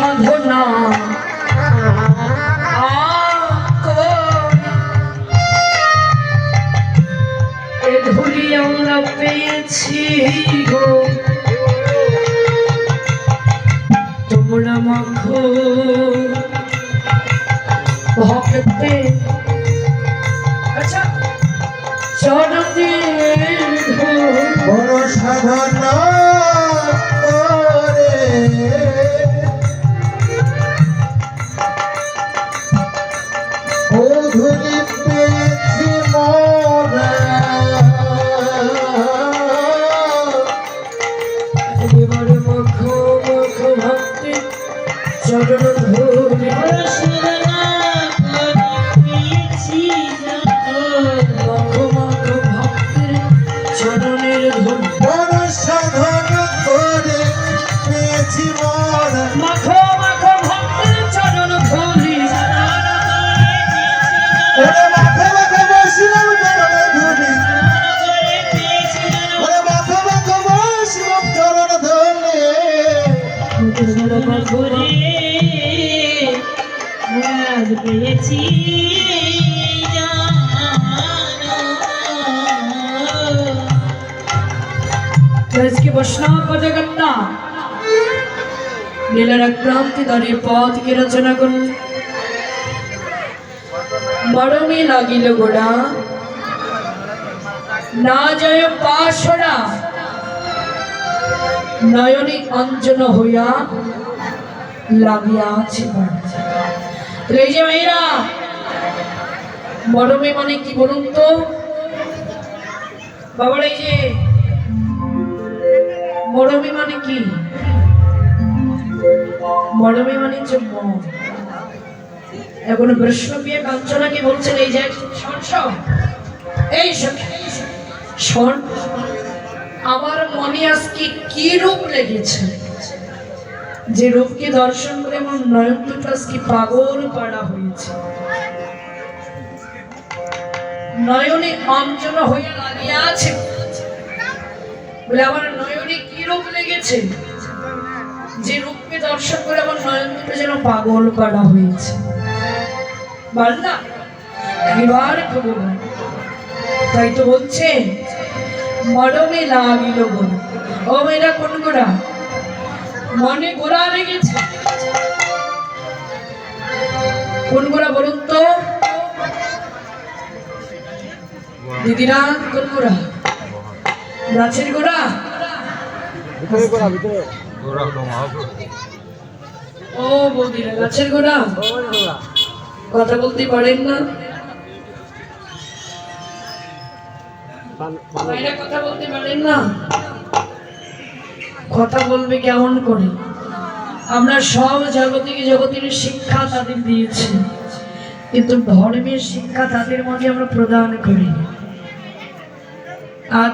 সাধনা এ ধুলি আমরা পেয়েছি গো তোমরা মাখো ভক্তে আচ্ছা চরণে বড় সাধনা করে ও ধুলি পেয়েছি মোরা এবার মাখো মাখো ভক্তে চরণ ধরে মাখো মাখো ভক্তের চরণের ধরে বড় সাধনা করে পেয়েছি মোরা মাখো মাখো ভক্তের চরণ ধরি ওরে মাথা মাথা বসিলাম চরণে ধুলি ওরে মাথা মাথা বসিলাম চরণ ধুলি পেয়েছি আজকে বৈষ্ণব পদকর্তা নীলের আক্রান্তি দাঁড়িয়ে পথকে রচনা করুন মরমে লাগিল গোড়া না যায় পাশরা নয়নে অঞ্জন হইয়া লাগিয়া আছে এই যে ভাইরা মরমে মানে কি বলুন তো বাবার এই যে মরমে মানে কি মরমে মানে যে মন এখন বৈষ্ণবীয় কাঞ্চনাকে বলছেন এই যে শোন এই শোন আমার মনে আজকে কি রূপ লেগেছে যে রূপকে দর্শন করে আমার নয়ন দুটো আজকে পাগল পাড়া হয়েছে নয়নে অঞ্জন হয়ে লাগিয়ে আছে বলে আমার নয়নে কি রূপ লেগেছে যে রূপকে দর্শন করে আমার নয়ন দুটো যেন পাগল পাড়া হয়েছে বল না এবার খবর তাই তো বলছে মরমে লাগিল গোড়া ও মেয়েরা কোন গোড়া মনে গোড়া লেগেছে কোন গোড়া বলুন তো দিদিরা কোন গোড়া গাছের গোড়া ও বৌদিরা গাছের গোড়া কথা বলতে পারেন না কথা বলতে পারেন না কথা বলবে কেমন করে আমরা সব জগতের শিক্ষা তাদের দিয়েছি কিন্তু ধর্মের শিক্ষা তাদের মাঝে আমরা প্রদান করি আজ